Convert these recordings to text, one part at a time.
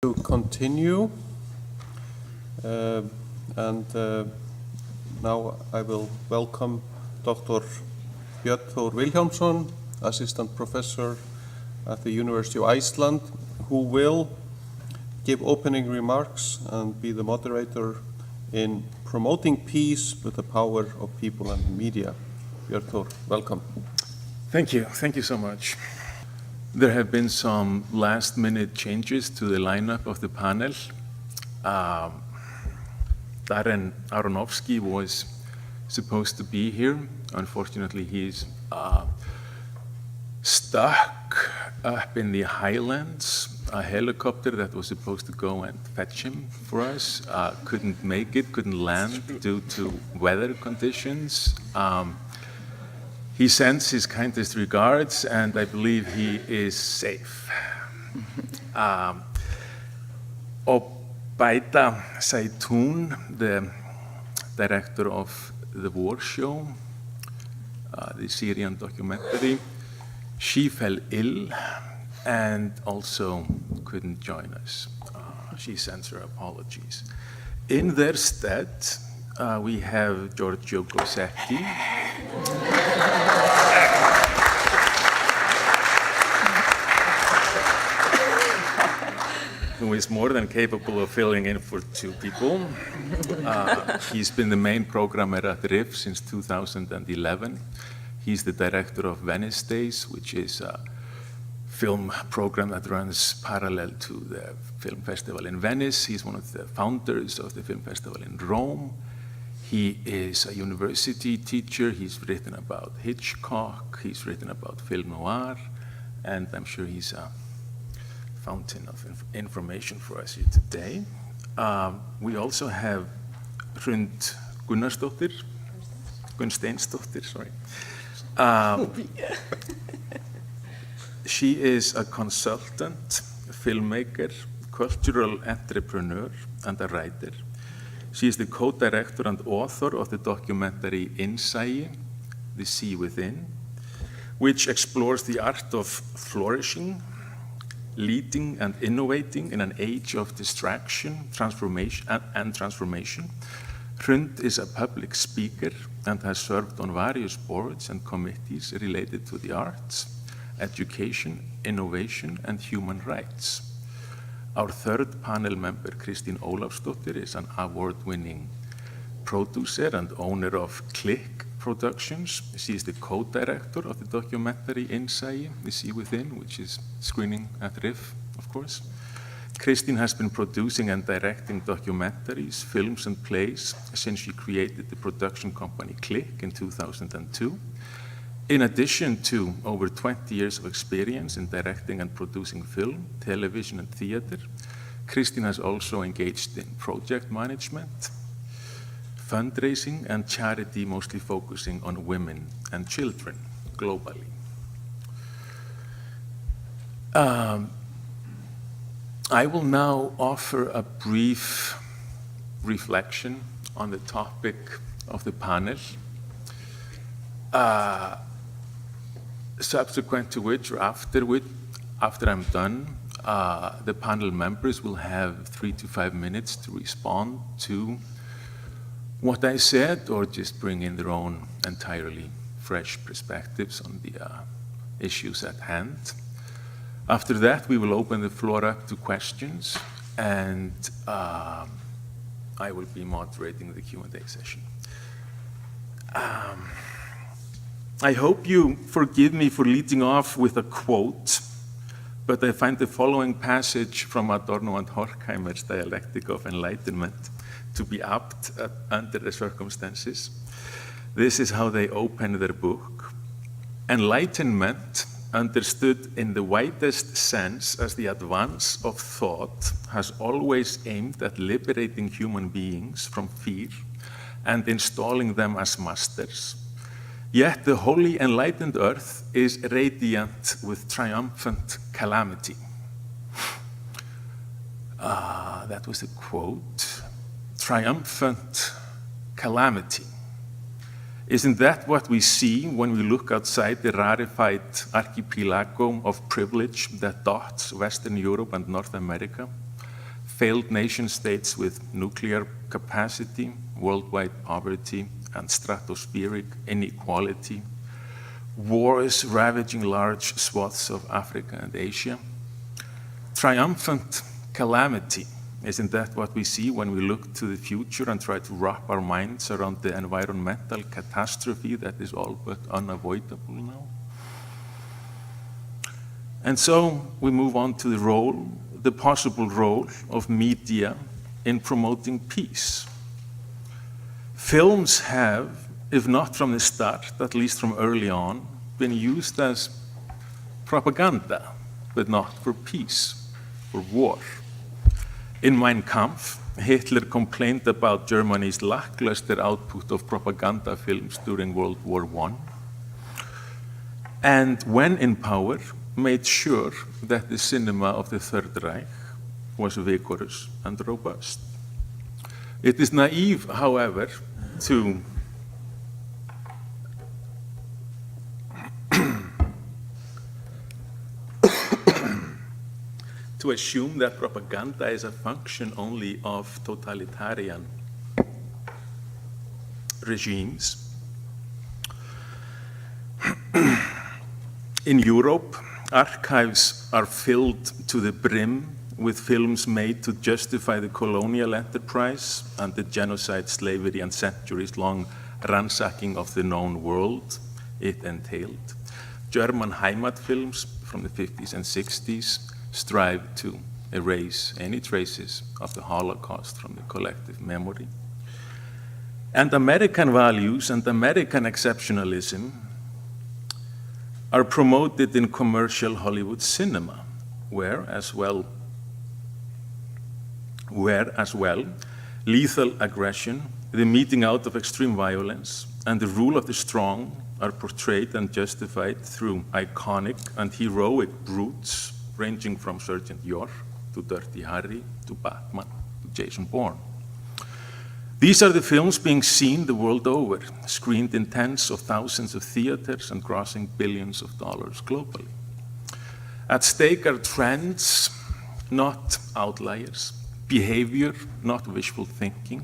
To continue, now I will welcome Dr. Björn Vilhjálmsson, Assistant Professor at the University of Iceland, who will give opening remarks and be the moderator in promoting peace with the power of people and media. Björn, welcome. Thank you so much. There have been some last-minute changes to the lineup of the panel. Darren Aronofsky was supposed to be here. Unfortunately, he's stuck up in the highlands. A helicopter that was supposed to go and fetch him for us couldn't make it, couldn't land due to weather conditions. He sends his kindest regards, and I believe he is safe. Obaida Zaitoon, the director of The War Show, the Syrian documentary, she fell ill and also couldn't join us. She sends her apologies. In their stead, we have Giorgio Gosetti, who is more than capable of filling in for two people. He's been the main programmer at RIFF since 2011. He's the director of Venice Days, which is a film program that runs parallel to the film festival in Venice. He's one of the founders of the film festival in Rome. He is a university teacher. He's written about Hitchcock. He's written about film noir. And I'm sure he's a fountain of information for us here today. We also have Hrund Gunnsteinsdóttir, sorry. She is a consultant, filmmaker, cultural entrepreneur, and a writer. She is the co-director and author of the documentary Innsæi, The Sea Within, which explores the art of flourishing, leading and innovating in an age of distraction, transformation. Hrund is a public speaker and has served on various boards and committees related to the arts, education, innovation, and human rights. Our third panel member, Kristín Ólafsdóttir, is an award-winning producer and owner of Click Productions. She is the co-director of the documentary Innsæi, The Sea Within, which is screening at RIFF, of course. Kristín has been producing and directing documentaries, films, and plays since she created the production company Click in 2002. In addition to over 20 years of experience in directing and producing film, television, and theater, Kristín has also engaged in project management, fundraising, and charity, mostly focusing on women and children globally. I will now offer a brief reflection on the topic of the panel. Subsequent to which, or after I'm done, the panel members will have 3 to 5 minutes to respond to what I said, or just bring in their own entirely fresh perspectives on the issues at hand. After that, we will open the floor up to questions, and I will be moderating the Q&A session. I hope you forgive me for leading off with a quote, but I find the following passage from Adorno and Horkheimer's Dialectic of Enlightenment to be apt under the circumstances. This is how they open their book. Enlightenment, understood in the widest sense as the advance of thought, has always aimed at liberating human beings from fear and installing them as masters. Yet the wholly enlightened earth is radiant with triumphant calamity. That was a quote. Triumphant calamity. Isn't that what we see when we look outside the rarefied archipelago of privilege that dots Western Europe and North America? failed nation states with nuclear capacity, worldwide poverty, and stratospheric inequality, wars ravaging large swaths of Africa and Asia. Triumphant calamity, isn't that what we see when we look to the future and try to wrap our minds around the environmental catastrophe that is all but unavoidable now? And so we move on to the possible role of media in promoting peace. Films have, if not from the start, at least from early on, been used as propaganda, but not for peace, for war. In Mein Kampf, Hitler complained about Germany's lackluster output of propaganda films during World War I, and when in power, made sure that the cinema of the Third Reich was vigorous and robust. It is naive, however, to assume that propaganda is a function only of totalitarian regimes. In Europe, archives are filled to the brim with films made to justify the colonial enterprise and the genocide, slavery, and centuries-long ransacking of the known world it entailed. German Heimat films from the 50s and 60s strive to erase any traces of the Holocaust from the collective memory. And American values and American exceptionalism are promoted in commercial Hollywood cinema, where as well lethal aggression, the meting out of extreme violence, and the rule of the strong are portrayed and justified through iconic and heroic brutes ranging from Sergeant York to Dirty Harry to Batman to Jason Bourne. These are the films being seen the world over, screened in tens of thousands of theaters and grossing billions of dollars globally. At stake are trends, not outliers, behavior, not wishful thinking.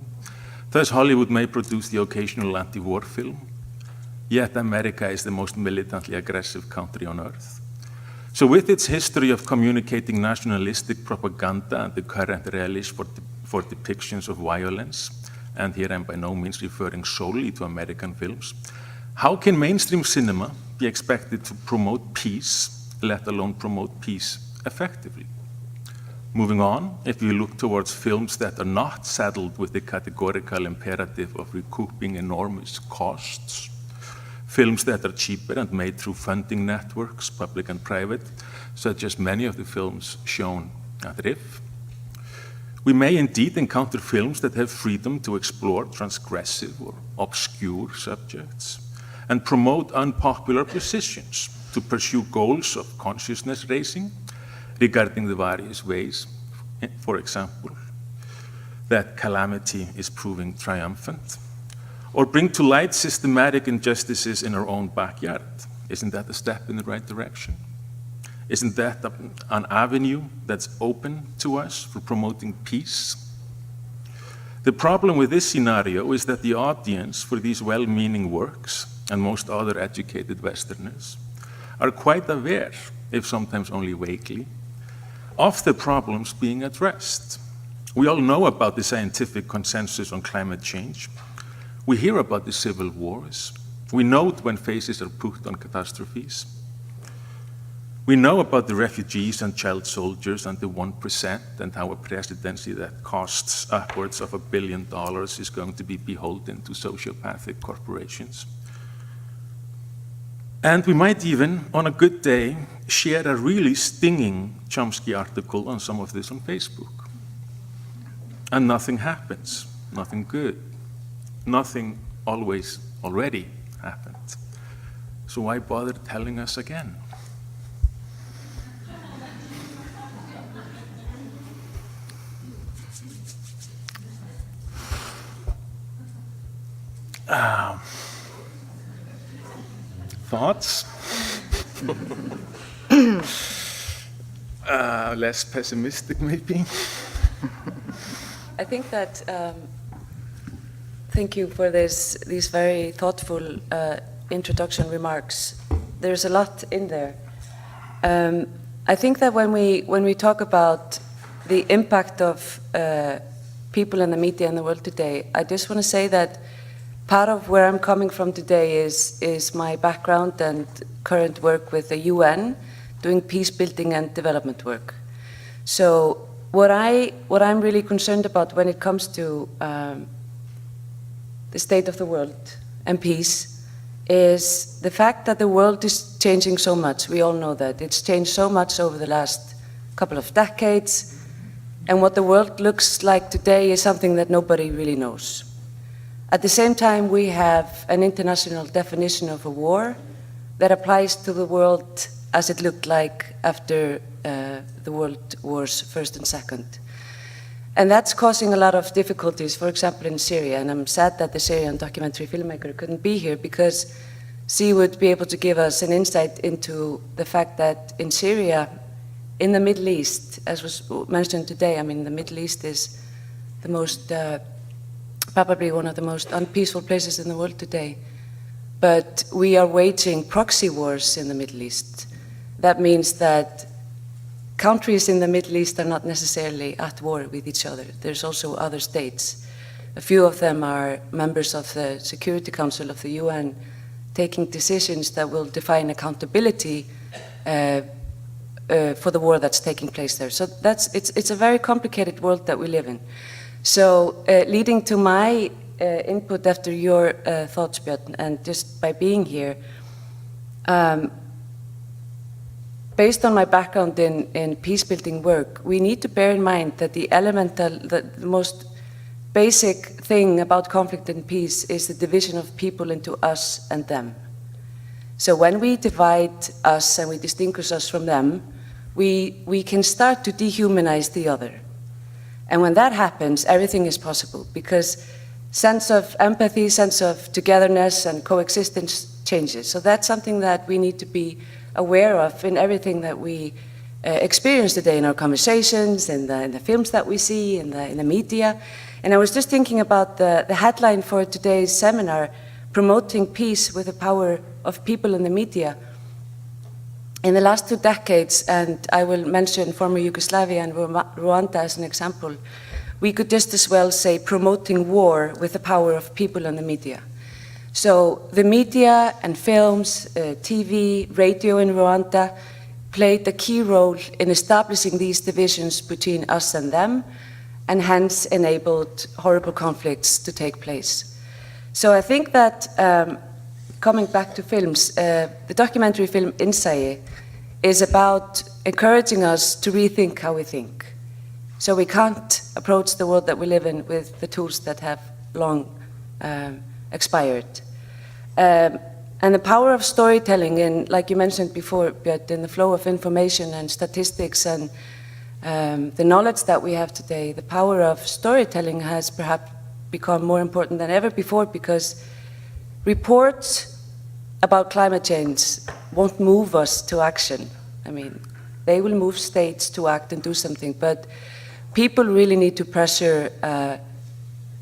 Thus, Hollywood may produce the occasional anti-war film, yet America is the most militantly aggressive country on earth. So with its history of communicating nationalistic propaganda and the current relish for depictions of violence, and here I'm by no means referring solely to American films, how can mainstream cinema be expected to promote peace, let alone promote peace effectively? Moving on, if we look towards films that are not saddled with the categorical imperative of recouping enormous costs, films that are cheaper and made through funding networks, public and private, such as many of the films shown at RIFF, we may indeed encounter films that have freedom to explore transgressive or obscure subjects and promote unpopular positions to pursue goals of consciousness raising regarding the various ways, for example, that calamity is proving triumphant, or bring to light systematic injustices in our own backyard. Isn't that a step in the right direction? Isn't that an avenue that's open to us for promoting peace? The problem with this scenario is that the audience for these well-meaning works, and most other educated Westerners, are quite aware, if sometimes only vaguely, of the problems being addressed. We all know about the scientific consensus on climate change. We hear about the civil wars. We note when faces are put on catastrophes. We know about the refugees and child soldiers and the 1% and how a presidency that costs upwards of $1 billion is going to be beholden to sociopathic corporations. And we might even, on a good day, share a really stinging Chomsky article on some of this on Facebook. And nothing happens, nothing good. Nothing always already happened. So why bother telling us again? Thoughts? Less pessimistic, maybe? I think that, thank you for these very thoughtful introduction remarks. There's a lot in there. I think that when we talk about the impact of people in the media in the world today, I just want to say that part of where I'm coming from today is my background and current work with the UN, doing peace building and development work. So what I'm really concerned about when it comes to the state of the world and peace is the fact that the world is changing so much. We all know that. It's changed so much over the last couple of decades, and what the world looks like today is something that nobody really knows. At the same time, we have an international definition of a war that applies to the world as it looked like after the World Wars First and Second. And that's causing a lot of difficulties, for example, in Syria. And I'm sad that the Syrian documentary filmmaker couldn't be here, because she would be able to give us an insight into the fact that in Syria, in the Middle East, as was mentioned today, I mean, the Middle East is the most, probably one of the most unpeaceful places in the world today. But we are waging proxy wars in the Middle East. That means that countries in the Middle East are not necessarily at war with each other. There's also other states. A few of them are members of the Security Council of the UN, taking decisions that will define accountability for the war that's taking place there. So it's a very complicated world that we live in. So leading to my input after your thoughts, Björn, and just by being here, based on my background in peace-building work, we need to bear in mind that the most basic thing about conflict and peace is the division of people into us and them. So when we divide us and we distinguish us from them, we can start to dehumanize the other. And when that happens, everything is possible, because sense of empathy, sense of togetherness and coexistence changes. So that's something that we need to be aware of in everything that we experience today, in our conversations, in the films that we see, in the media. And I was just thinking about the headline for today's seminar, Promoting Peace with the Power of People in the Media. In the last 2 decades, and I will mention former Yugoslavia and Rwanda as an example, we could just as well say promoting war with the power of people in the media. So the media and films, TV, radio in Rwanda played a key role in establishing these divisions between us and them, and hence enabled horrible conflicts to take place. So I think that, coming back to films, the documentary film Innsæi is about encouraging us to rethink how we think. So we can't approach the world that we live in with the tools that have long expired. And the power of storytelling, in, like you mentioned before, Björn, in the flow of information and statistics and the knowledge that we have today, the power of storytelling has perhaps become more important than ever before, because reports about climate change won't move us to action. I mean, they will move states to act and do something, but people really need to pressure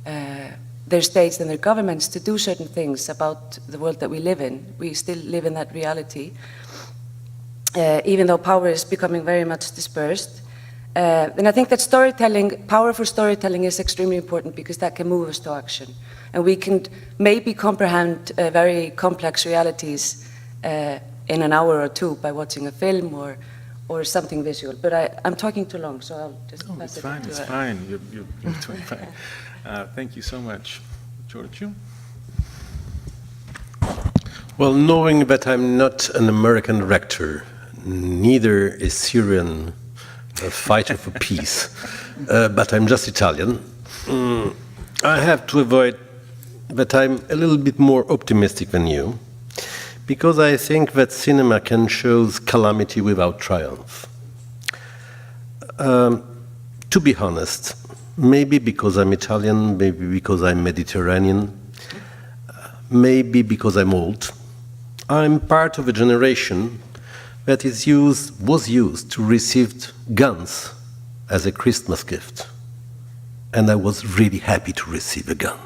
their states and their governments to do certain things about the world that we live in. We still live in that reality, even though power is becoming very much dispersed. And I think that storytelling, powerful storytelling, is extremely important, because that can move us to action. And we can maybe comprehend very complex realities in an hour or two by watching a film or something visual. But I'm talking too long, so I'll just pass it on to It's fine. You're doing fine. Thank you so much. Giorgio? Well, knowing that I'm not an American director, neither a Syrian fighter for peace, but I'm just Italian, I have to avoid that I'm a little bit more optimistic than you, because I think that cinema can show calamity without triumph. To be honest, maybe because I'm Italian, maybe because I'm Mediterranean, maybe because I'm old, I'm part of a generation that was used to receive guns as a Christmas gift. and I was really happy to receive a gun.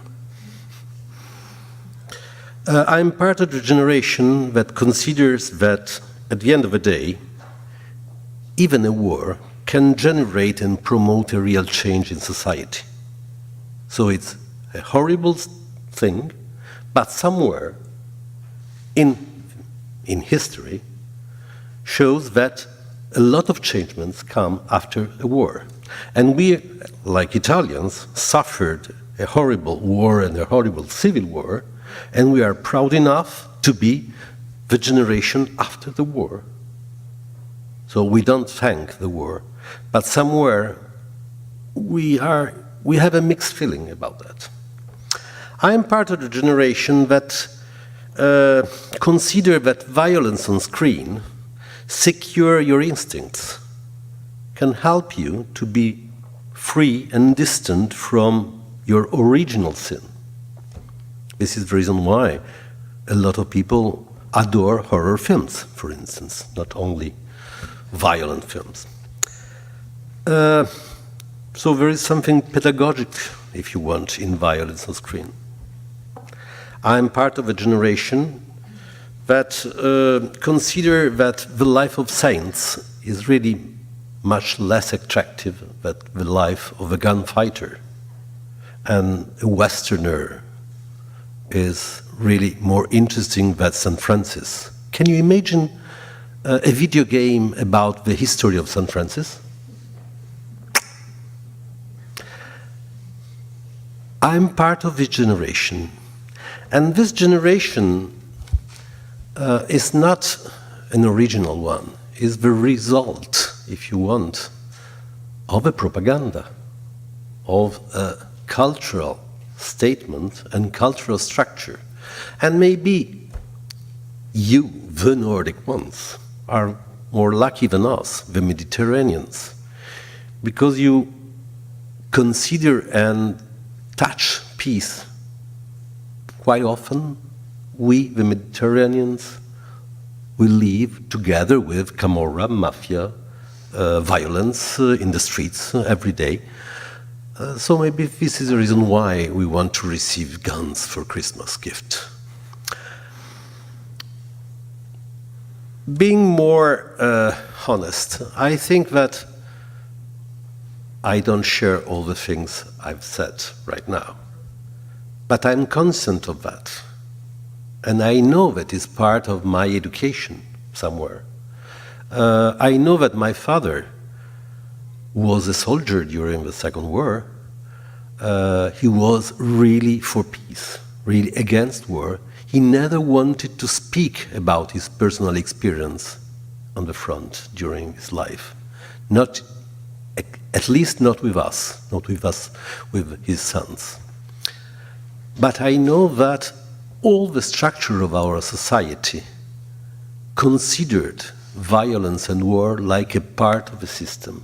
I'm part of the generation that considers that, at the end of the day, even a war can generate and promote a real change in society. So it's a horrible thing, but somewhere in history shows that a lot of changements come after a war. And we, like Italians, suffered a horrible war and a horrible civil war, and we are proud enough to be the generation after the war. So we don't thank the war, but somewhere we have a mixed feeling about that. I am part of the generation that consider that violence on screen secure your instincts, can help you to be free and distant from your original sin. This is the reason why a lot of people adore horror films, for instance, not only violent films. So there is something pedagogic, if you want, in violence on screen. I'm part of a generation that consider that the life of saints is really much less attractive than the life of a gunfighter. And a Westerner is really more interesting than St. Francis. Can you imagine a video game about the history of St. Francis? I'm part of this generation. And this generation is not an original one. It's the result, if you want, of a propaganda, of a cultural statement and cultural structure. And maybe you, the Nordic ones, are more lucky than us, the Mediterraneans, because you consider and touch peace. Quite often, we, the Mediterraneans, we live together with Camorra, mafia, violence in the streets every day. So maybe this is the reason why we want to receive guns for Christmas gift. Being more honest, I think that I don't share all the things I've said right now. But I'm conscious of that. And I know that it's part of my education somewhere. I know that my father was a soldier during the Second War. He was really for peace, really against war. He never wanted to speak about his personal experience on the front during his life. Not, at least not with us, with his sons. But I know that all the structure of our society considered violence and war like a part of the system.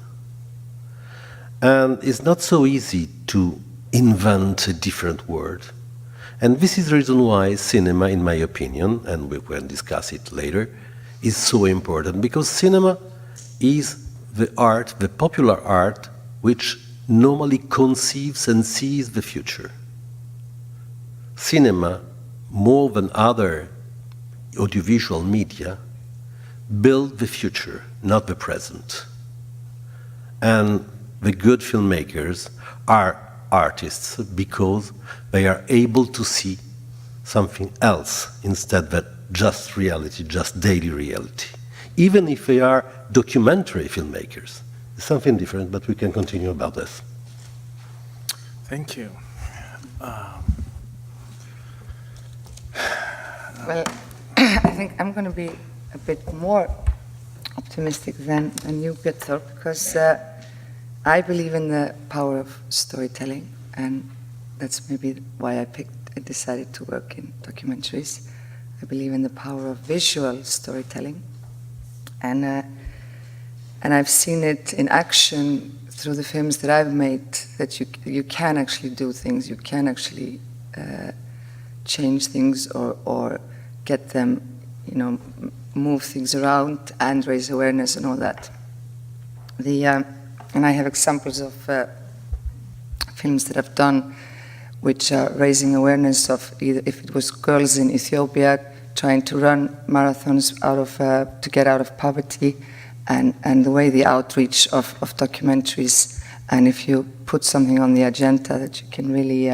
And it's not so easy to invent a different word. And this is the reason why cinema, in my opinion, and we will discuss it later, is so important. Because cinema is the art, the popular art, which normally conceives and sees the future. Cinema, more than other audiovisual media, build the future, not the present. And the good filmmakers are artists because they are able to see something else instead of just reality, just daily reality. Even if they are documentary filmmakers. It's something different, but we can continue about this. Thank you. Well, I think I'm going to be a bit more optimistic than you, Björn, because I believe in the power of storytelling, and that's maybe why I decided to work in documentaries. I believe in the power of visual storytelling, and I've seen it in action through the films that I've made, that you can actually do things, you can actually change things or get them, move things around and raise awareness and all that. And I have examples of films that I've done, which are raising awareness of either if it was girls in Ethiopia trying to run marathons to get out of poverty, and the way the outreach of documentaries, and if you put something on the agenda that you can really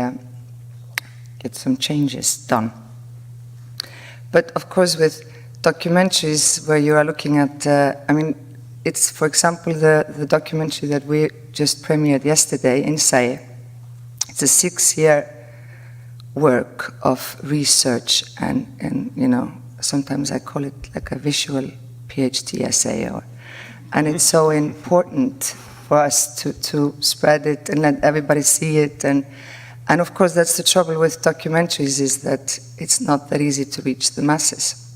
get some changes done. But of course with documentaries where you are looking at, it's, for example, the documentary that we just premiered yesterday, Innsæi. It's a 6-year work of research and sometimes I call it like a visual PhD essay. And it's so important for us to spread it and let everybody see it. And of course that's the trouble with documentaries, is that it's not that easy to reach the masses.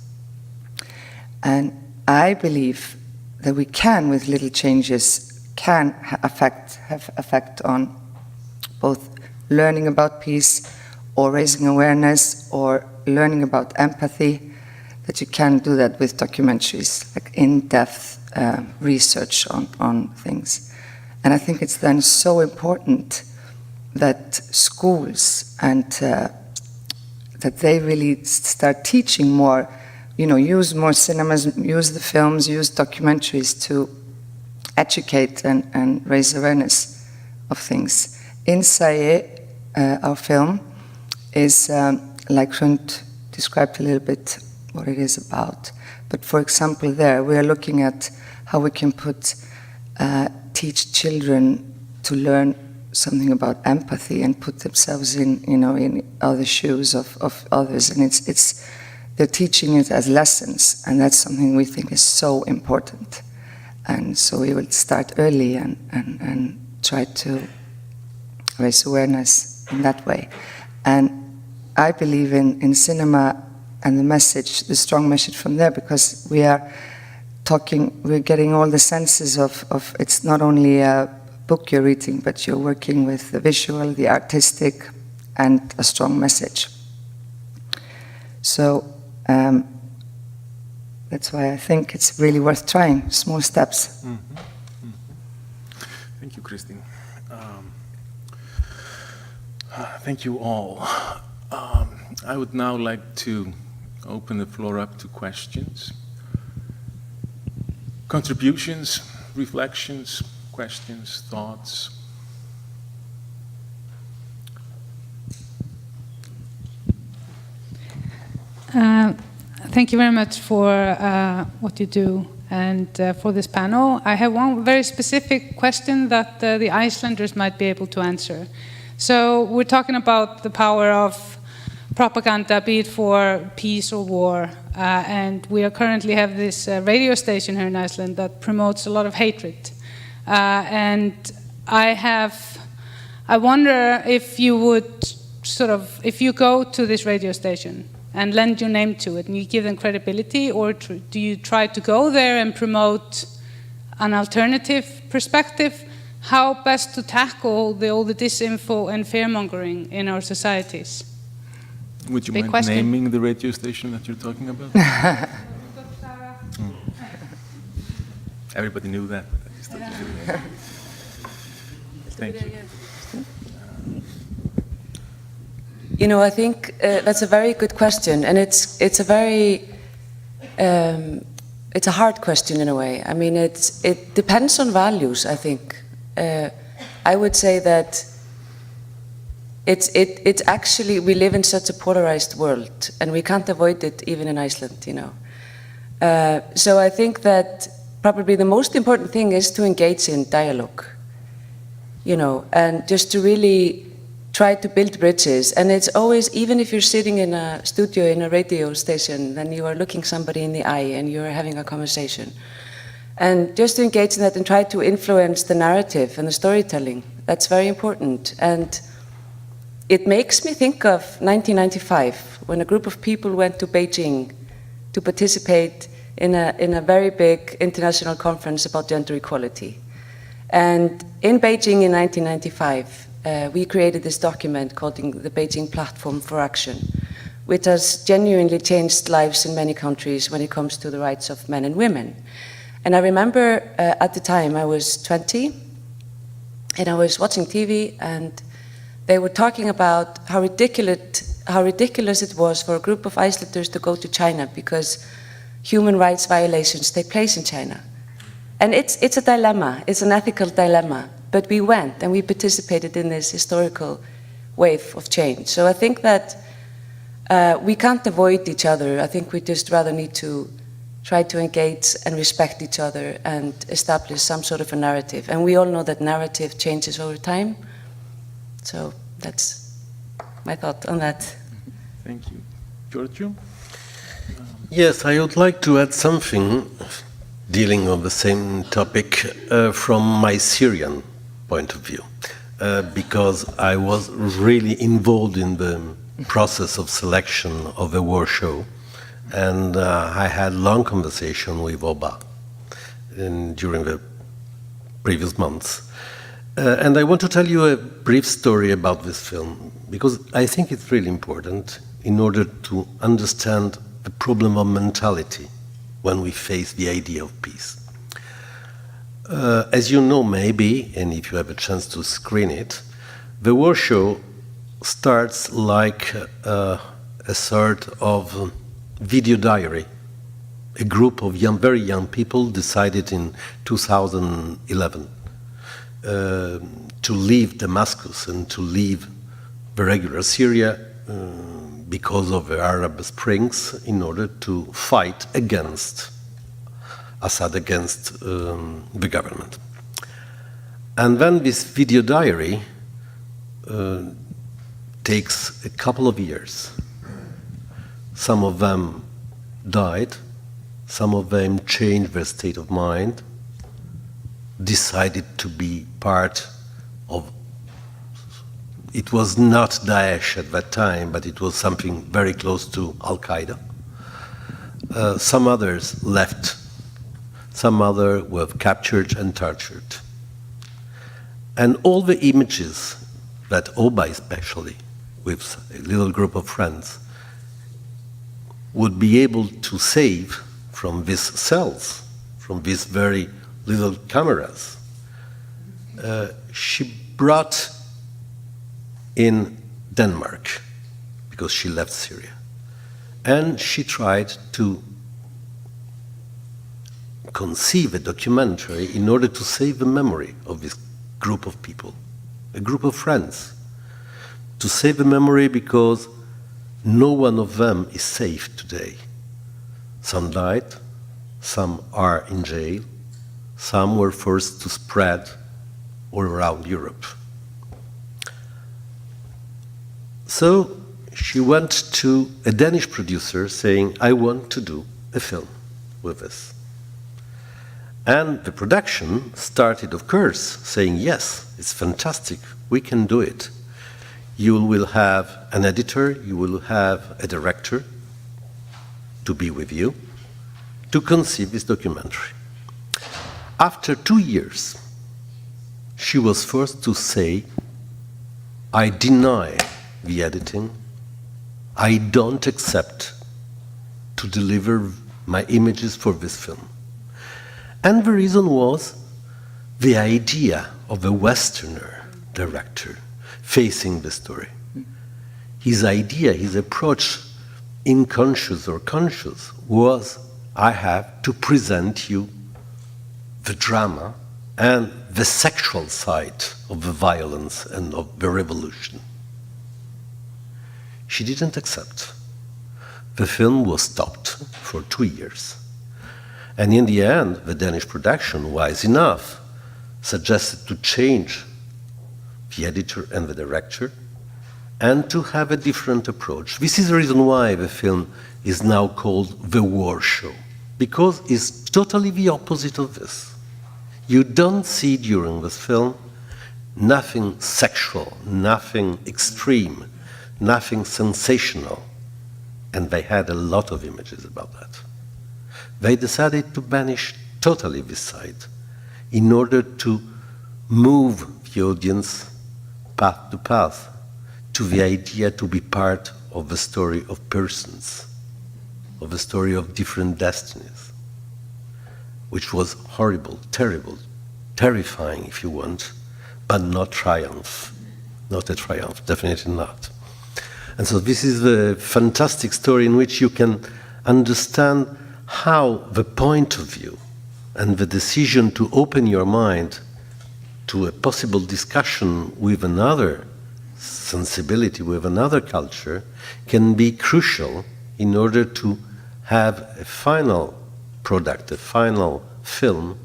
And I believe that we can, with little changes, can have effect on both learning about peace or raising awareness or learning about empathy, that you can do that with documentaries, like in-depth research on things. And I think it's then so important that schools and that they really start teaching more, use more cinemas, use the films, use documentaries to educate and raise awareness of things. Innsæi, our film, is like Hrund described a little bit what it is about. But for example, there we are looking at how we can teach children to learn something about empathy and put themselves in other shoes of others, and they're teaching it as lessons, and that's something we think is so important. And so we will start early and try to raise awareness in that way. And I believe in cinema and the strong message from there, because we're getting all the senses of it's not only a book you're reading, but you're working with the visual, the artistic, and a strong message. So that's why I think it's really worth trying, small steps. Mm-hmm. Mm-hmm. Thank you, Kristín. Thank you all. I would now like to open the floor up to questions, contributions, reflections, questions, thoughts. Thank you very much for what you do and for this panel. I have one very specific question that the Icelanders might be able to answer. So we're talking about the power of propaganda, be it for peace or war, and we currently have this radio station here in Iceland that promotes a lot of hatred. And I wonder if you would if you go to this radio station and lend your name to it and you give them credibility, or do you try to go there and promote an alternative perspective? How best to tackle all the disinfo and fear-mongering in our societies? Would you mind naming the radio station that you're talking about? Everybody knew that. Thank you. I think that's a very good question, and it's a very it's a hard question in a way. I mean, it depends on values. I think I would say that it's actually, we live in such a polarized world, and we can't avoid it even in Iceland. So I think that probably the most important thing is to engage in dialogue, and just to really try to build bridges. And it's always, even if you're sitting in a studio in a radio station, then you are looking somebody in the eye and you're having a conversation. And just to engage in that and try to influence the narrative and the storytelling, that's very important. And it makes me think of 1995, when a group of people went to Beijing to participate in a very big international conference about gender equality. And in Beijing in 1995, we created this document called the Beijing Platform for Action, which has genuinely changed lives in many countries when it comes to the rights of men and women. And I remember at the time I was 20, and I was watching TV, and they were talking about how ridiculous it was for a group of Icelanders to go to China because human rights violations take place in China. And it's a dilemma, it's an ethical dilemma, but we went and we participated in this historical wave of change. So I think that we can't avoid each other. I think we just rather need to try to engage and respect each other and establish some sort of a narrative. And we all know that narrative changes over time. So that's my thought on that. Thank you. Giorgio? Yes, I would like to add something dealing on the same topic from my Syrian point of view, because I was really involved in the process of selection of the war show, and I had long conversation with Oba during the previous months. And I want to tell you a brief story about this film, because I think it's really important in order to understand the problem of mentality when we face the idea of peace. As you know, maybe, and if you have a chance to screen it, the war show starts like a sort of video diary. A group of very young people decided in 2011 to leave Damascus and to leave the regular Syria because of the Arab Springs in order to fight against Assad, against the government. And then this video diary takes a couple of years. Some of them died, some of them changed their state of mind, decided to be part of, it was not Daesh at that time, but it was something very close to Al-Qaeda. Some others left. Some others were captured and tortured. And all the images that Oba especially, with a little group of friends, would be able to save from these cells, from these very little cameras, she brought in Denmark, because she left Syria. And she tried to conceive a documentary in order to save the memory of this group of people, a group of friends. To save the memory because no one of them is safe today. Some died, some are in jail, some were forced to spread all around Europe. So she went to a Danish producer saying, I want to do a film with this. And the production started, of course, saying, yes, it's fantastic, we can do it. You will have an editor, you will have a director to be with you, to conceive this documentary. After 2 years, she was forced to say, I deny the editing, I don't accept to deliver my images for this film. And the reason was the idea of a Westerner director facing the story. His idea, his approach, unconscious or conscious, was I have to present you the drama and the sexual side of the violence and of the revolution. She didn't accept. The film was stopped for 2 years. And in the end, the Danish production, wise enough, suggested to change the editor and the director and to have a different approach. This is the reason why the film is now called The War Show, because it's totally the opposite of this. You don't see during this film nothing sexual, nothing extreme, nothing sensational, and they had a lot of images about that. They decided to banish totally this side in order to move the audience path to path to the idea to be part of the story of persons, of the story of different destinies, which was horrible, terrible, terrifying if you want, but not triumph. not a triumph, definitely not. And so this is a fantastic story in which you can understand how the point of view and the decision to open your mind to a possible discussion with another sensibility, with another culture, can be crucial in order to have a final product, a final film,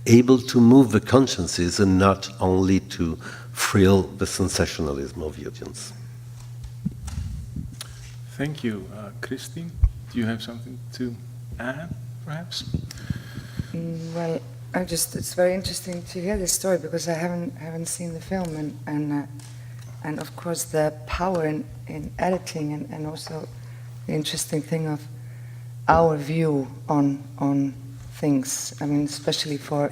able to move the consciences and not only to thrill the sensationalism of the audience. Thank you. Kristín, do you have something to add, perhaps? Well, it's very interesting to hear this story because I haven't seen the film, and of course the power in editing, and also the interesting thing of our view on things. I mean, especially for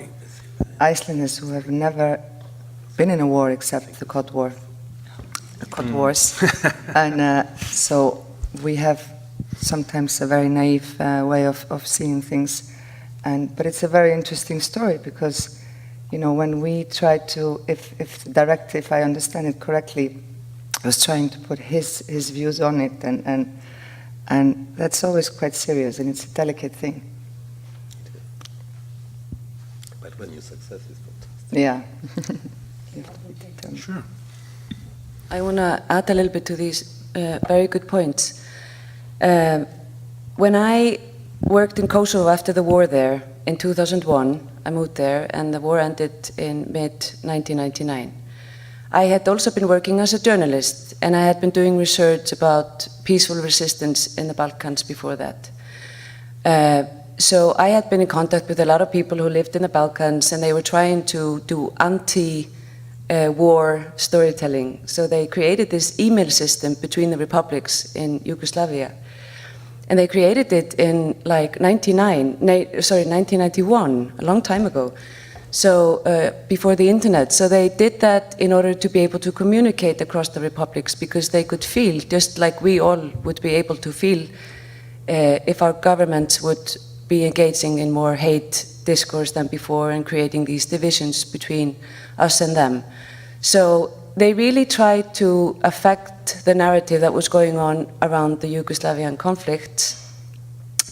Icelanders who have never been in a war except the Cod War, the Cod Wars, and so we have sometimes a very naive way of seeing things. But it's a very interesting story because, you know, when we try to, if the director, if I understand it correctly, was trying to put his views on it, and that's always quite serious, and it's a delicate thing. But when your success is fantastic. Yeah. Sure. I want to add a little bit to these very good points. When I worked in Kosovo after the war there in 2001, I moved there, and the war ended in mid-1999. I had also been working as a journalist, and I had been doing research about peaceful resistance in the Balkans before that. So I had been in contact with a lot of people who lived in the Balkans, and they were trying to do anti-war storytelling. So they created this email system between the republics in Yugoslavia. And they created it in like 1991, a long time ago, so before the internet. So they did that in order to be able to communicate across the republics, because they could feel, just like we all would be able to feel, if our governments would be engaging in more hate discourse than before and creating these divisions between us and them. So they really tried to affect the narrative that was going on around the Yugoslavian conflict,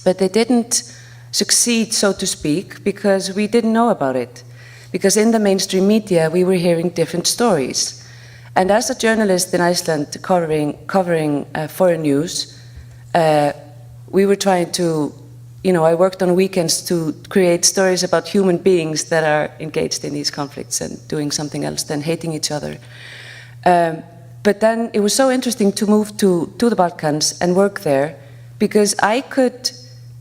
but they didn't succeed, so to speak, because we didn't know about it. Because in the mainstream media, we were hearing different stories. And as a journalist in Iceland covering foreign news, we were trying to, you know, I worked on weekends to create stories about human beings that are engaged in these conflicts and doing something else than hating each other. But then it was so interesting to move to the Balkans and work there, because I could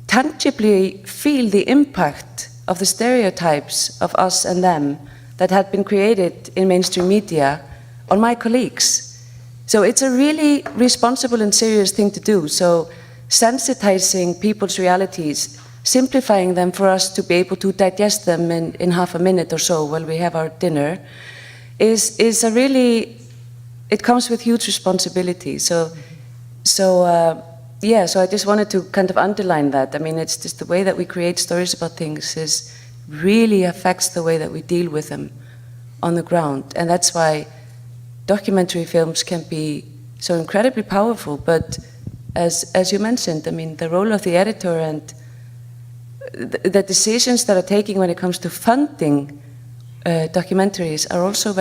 tangibly feel the impact of the stereotypes of us and them that had been created in mainstream media on my colleagues. So it's a really responsible and serious thing to do. So sensitizing people's realities, simplifying them for us to be able to digest them in half a minute or so while we have our dinner, is a really, it comes with huge responsibility. So I just wanted to kind of underline that. I mean, it's just the way that we create stories about things really affects the way that we deal with them on the ground. And that's why documentary films can be so incredibly powerful. But as you mentioned, I mean, the role of the editor and the decisions that are taken when it comes to funding documentaries are also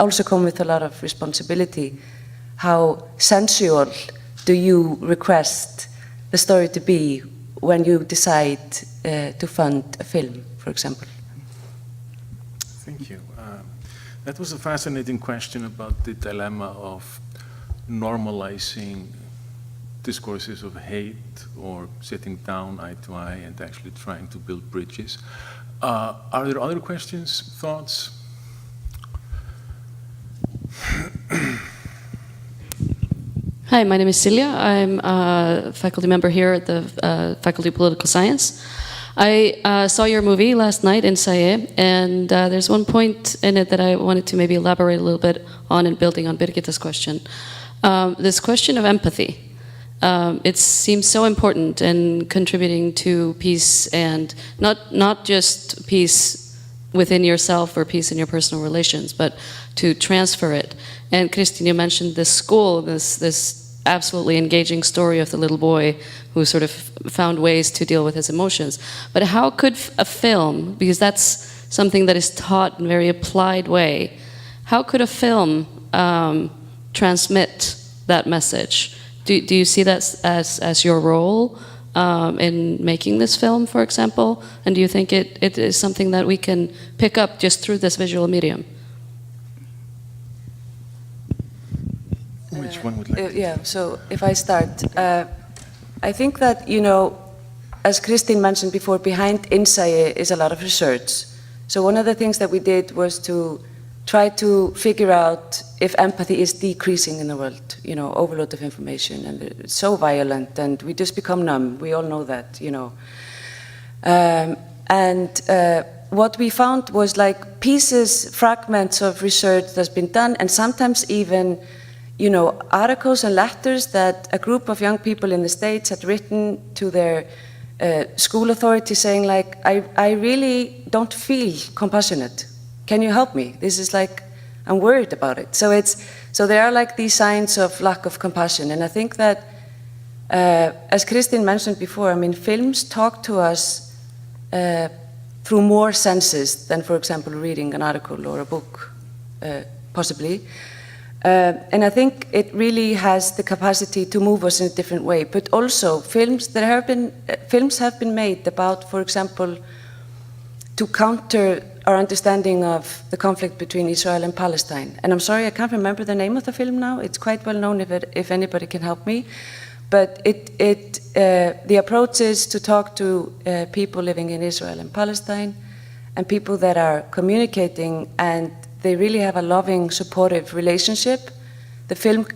also come with a lot of responsibility. How sensual do you request the story to be when you decide to fund a film, for example? Thank you. That was a fascinating question about the dilemma of normalizing discourses of hate or sitting down eye to eye and actually trying to build bridges. Are there other questions, thoughts? Hi, my name is Celia. I'm a faculty member here at the Faculty of Political Science. I saw your movie last night, Innsæi, and there's one point in it that I wanted to maybe elaborate a little bit on, and building on Birgitta's question. This question of empathy. It seems so important in contributing to peace, and not just peace within yourself or peace in your personal relations, but to transfer it. And Kristín, you mentioned this school, this absolutely engaging story of the little boy who sort of found ways to deal with his emotions. But how could a film, because that's something that is taught in a very applied way, how could a film transmit that message? Do you see that as your role in making this film, for example? And do you think it is something that we can pick up just through this visual medium? Which one would like to? Yeah, so if I start, I think that, you know, as Kristín mentioned before, behind Innsæi is a lot of research. So one of the things that we did was to try to figure out if empathy is decreasing in the world, you know, overload of information, and it's so violent, and we just become numb. We all know that, you know. What we found was like pieces, fragments of research that's been done, and sometimes even, you know, articles and letters that a group of young people in the States had written to their school authority saying like, I really don't feel compassionate. Can you help me? This is like, I'm worried about it. So there are like these signs of lack of compassion. And I think that, as Kristín mentioned before, I mean, films talk to us through more senses than, for example, reading an article or a book, possibly. And I think it really has the capacity to move us in a different way. But also, films have been made about, for example, to counter our understanding of the conflict between Israel and Palestine. And I'm sorry, I can't remember the name of the film now. It's quite well known if anybody can help me. But the approach is to talk to people living in Israel and Palestine, and people that are communicating, and they really have a loving, supportive relationship. The film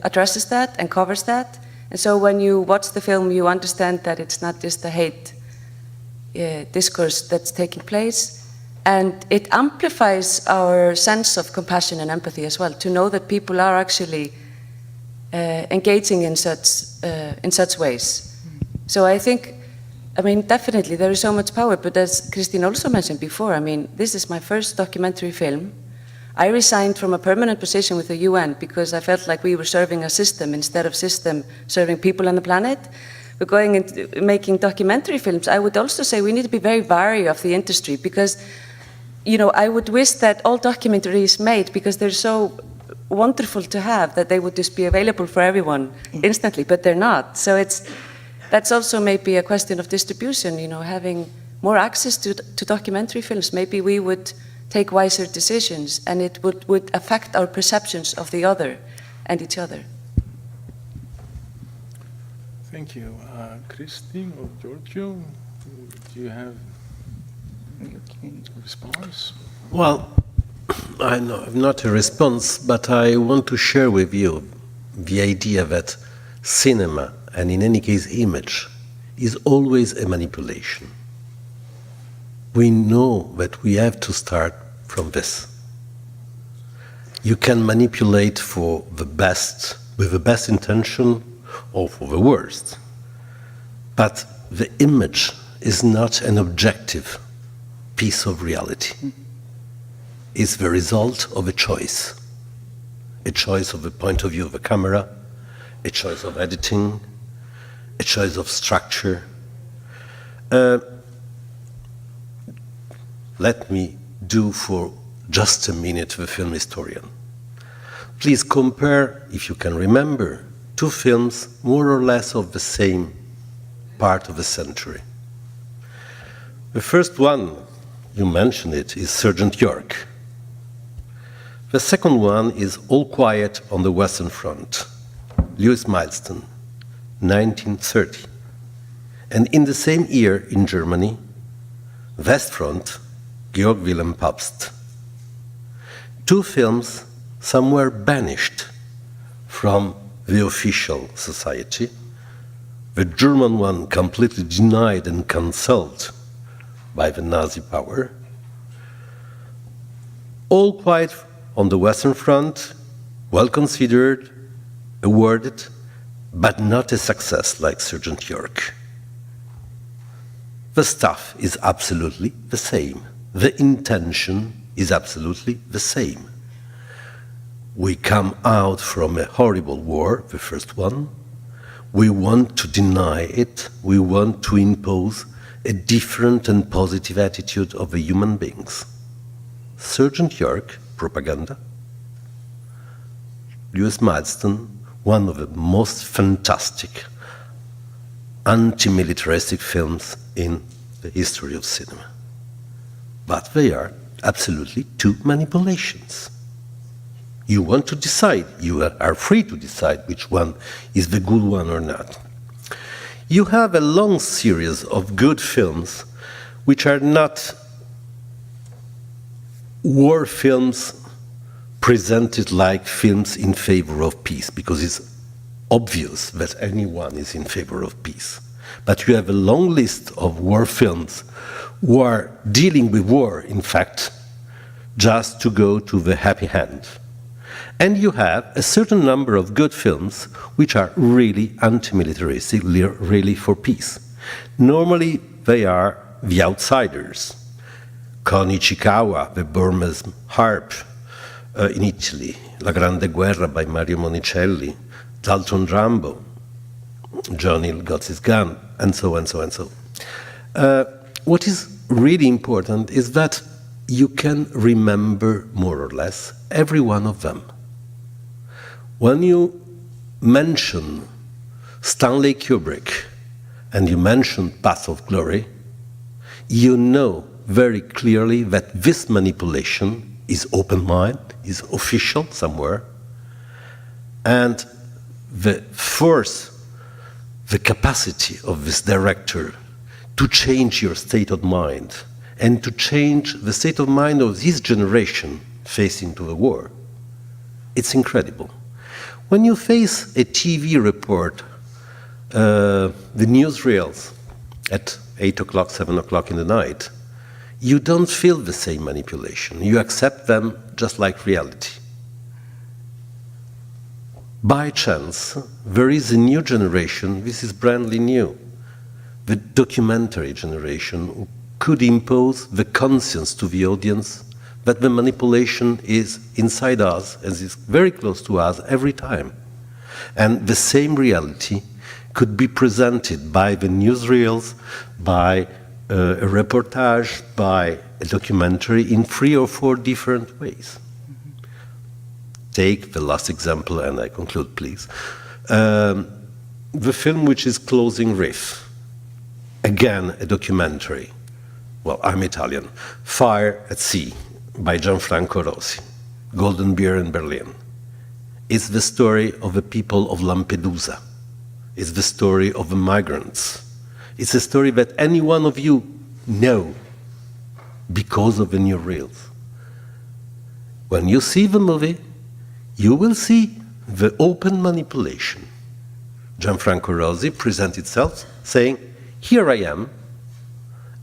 addresses that and covers that. And so when you watch the film, you understand that it's not just a hate discourse that's taking place. And it amplifies our sense of compassion and empathy as well, to know that people are actually engaging in such ways. So I think, I mean, definitely there is so much power, but as Kristín also mentioned before, I mean, this is my first documentary film. I resigned from a permanent position with the UN because I felt like we were serving a system instead of system serving people on the planet. We're going into making documentary films. I would also say we need to be very wary of the industry because, you know, I would wish that all documentaries made, because they're so wonderful to have, that they would just be available for everyone instantly, but they're not. So that's also maybe a question of distribution, you know, having more access to documentary films. Maybe we would take wiser decisions, and it would affect our perceptions of the other and each other. Thank you. Kristín or Giorgio, do you have a response? Well, I have not a response, but I want to share with you the idea that cinema, and in any case image, is always a manipulation. We know that we have to start from this. You can manipulate for the best, with the best intention, or for the worst. But the image is not an objective piece of reality. It's the result of a choice of the point of view of the camera, a choice of editing, a choice of structure. Let me do for just a minute the film historian. Please compare, if you can remember, two films more or less of the same part of the century. The first one, you mentioned it, is Sergeant York. The second one is All Quiet on the Western Front, Lewis Milestone, 1930. And in the same year in Germany, Westfront, Georg Wilhelm Pabst. Two films somewhere banished from the official society. The German one completely denied and cancelled by the Nazi power. All Quiet on the Western Front, well considered, awarded, but not a success like Sergeant York. The stuff is absolutely the same. The intention is absolutely the same. We come out from a horrible war, the first one. We want to deny it. We want to impose a different and positive attitude of the human beings. Sergeant York, propaganda. Lewis Milestone, one of the most fantastic anti-militaristic films in the history of cinema. But they are absolutely two manipulations. You want to decide, you are free to decide which one is the good one or not. You have a long series of good films which are not war films presented like films in favor of peace, because it's obvious that anyone is in favor of peace. But you have a long list of war films who are dealing with war, in fact, just to go to the happy end. And you have a certain number of good films which are really anti-militaristic, really for peace. Normally, they are the outsiders. Kon Ichikawa, the Burmese harp in Italy, La Grande Guerra by Mario Monicelli, Dalton Rambo, John Hill got his gun, and so and so and so. What is really important is that you can remember more or less every one of them. When you mention Stanley Kubrick and you mention Path of Glory, you know very clearly that this manipulation is open mind, is official somewhere, and the force, the capacity of this director to change your state of mind and to change the state of mind of this generation facing to the war, it's incredible. When you face a TV report, the newsreels at 8 o'clock, 7 o'clock in the night, you don't feel the same manipulation. You accept them just like reality. By chance, there is a new generation, this is brandly new, the documentary generation who could impose the conscience to the audience that the manipulation is inside us and is very close to us every time. And the same reality could be presented by the newsreels, by a reportage, by a documentary in 3 or 4 different ways. Take the last example, and I conclude, please. The film which is closing RIFF, again a documentary. Well, I'm Italian. Fire at Sea by Gianfranco Rosi, Golden Beer in Berlin. It's the story of the people of Lampedusa. It's the story of the migrants. It's a story that any one of you know because of the new reels. When you see the movie, you will see the open manipulation. Gianfranco Rosi presents itself saying, here I am,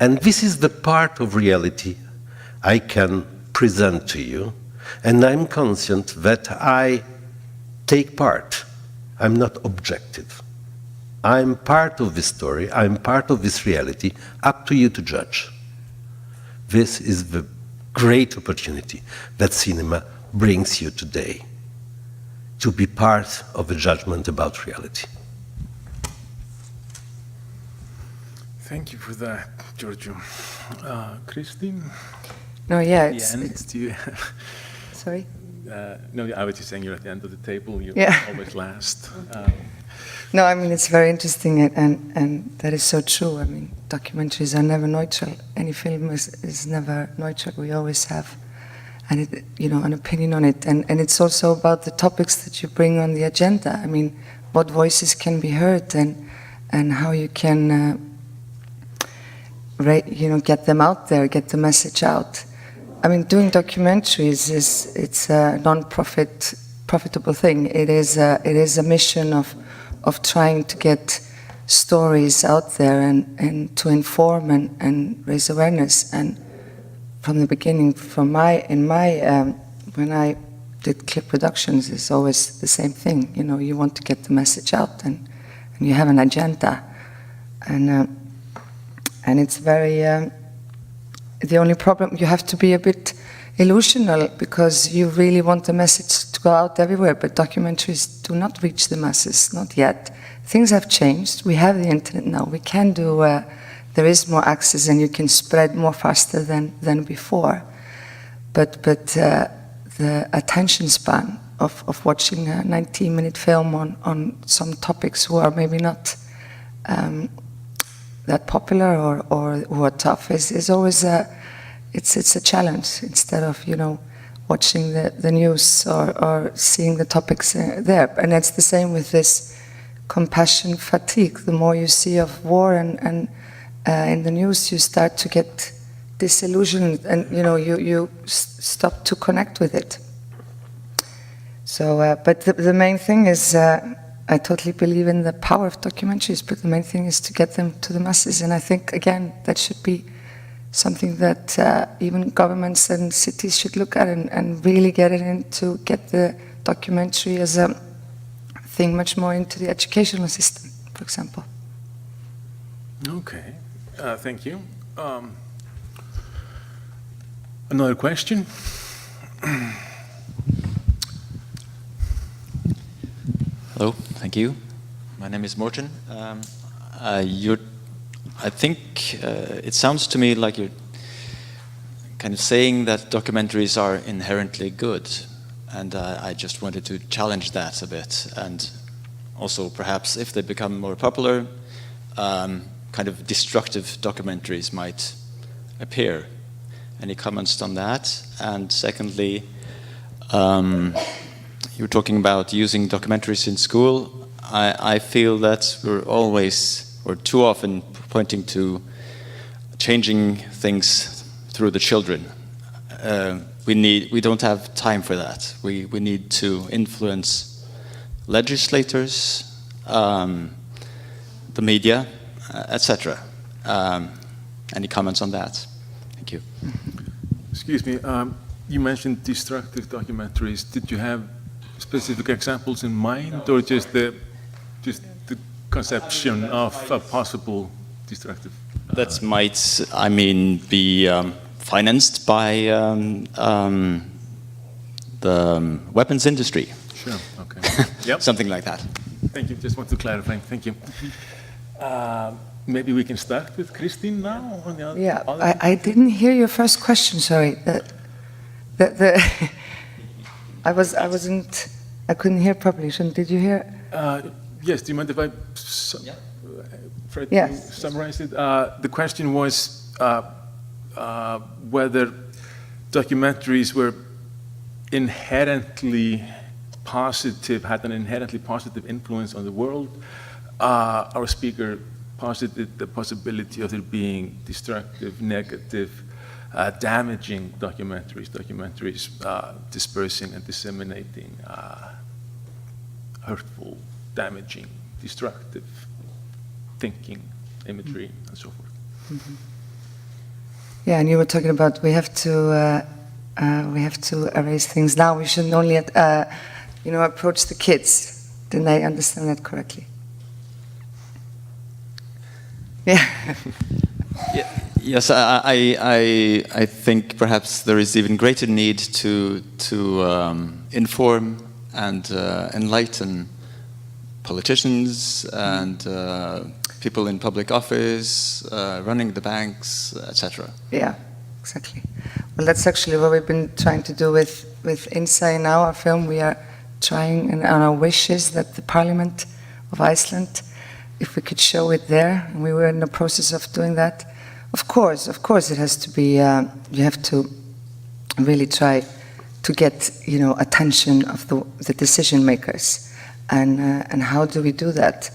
and this is the part of reality I can present to you, and I'm conscious that I take part. I'm not objective. I'm part of this story, I'm part of this reality, up to you to judge. This is the great opportunity that cinema brings you today, to be part of a judgment about reality. Thank you for that, Giorgio. Kristín? No, yeah, The end, do you sorry? no, I was just saying you're at the end of the table, you're Yeah. always last. No, I mean, it's very interesting, and that is so true. I mean, documentaries are never neutral. Any film is never neutral. We always have an opinion on it. And it's also about the topics that you bring on the agenda. I mean, what voices can be heard and how you can get them out there, get the message out. I mean, doing documentaries it's a profitable thing. It is a mission of trying to get stories out there and to inform and raise awareness. And from the beginning, when I did clip productions, it's always the same thing. You know, you want to get the message out, and you have an agenda, and it's very. The only problem, you have to be a bit illusional because you really want the message to go out everywhere, but documentaries do not reach the masses, not yet. Things have changed. We have the internet now. We can do, there is more access and you can spread more faster than before. But the attention span of watching a 19-minute film on some topics who are maybe not that popular or who are tough is always it's a challenge instead of watching the news or seeing the topics there. And it's the same with this compassion fatigue. The more you see of war and in the news, you start to get disillusioned and you stop to connect with it. So, but the main thing is, I totally believe in the power of documentaries, but the main thing is to get them to the masses. And I think, again, that should be something that even governments and cities should look at and really get it in to get the documentary as a thing much more into the educational system, for example. Okay, thank you. Another question? Hello, thank you. My name is Morten. I think it sounds to me like you're kind of saying that documentaries are inherently good, and I just wanted to challenge that a bit, and also perhaps if they become more popular, kind of destructive documentaries might appear. Any comments on that? And secondly, you were talking about using documentaries in school. I feel that we're always, or too often, pointing to changing things through the children. We don't have time for that. We need to influence legislators, the media, etc. Any comments on that? Thank you. Excuse me, you mentioned destructive documentaries. Did you have specific examples in mind, or just the conception of a possible destructive? That might, I mean, be financed by the weapons industry. Sure. Okay. Yep. Something like that. Thank you. Just want to clarify. Thank you. Maybe we can start with Kristín now. On the other, Yeah, I didn't hear your first question. Sorry. I couldn't hear properly. Did you hear? Yes. Do you mind if I try to summarize it? The question was whether documentaries were inherently positive, had an inherently positive influence on the world. Our speaker posited the possibility of there being destructive, negative, damaging documentaries dispersing and disseminating hurtful, damaging, destructive thinking, imagery, and so forth. Mm-hmm. Yeah, and you were talking about we have to erase things now. We shouldn't only approach the kids. Didn't I understand that correctly? Yeah. Yes, I think perhaps there is even greater need to inform and enlighten politicians and people in public office, running the banks, etc. Yeah, exactly. Well, that's actually what we've been trying to do with Innsæi now, our film. We are trying, and our wish is that the Parliament of Iceland, if we could show it there, and we were in the process of doing that. Of course, it has to be. You have to really try to get, attention of the decision makers, and how do we do that?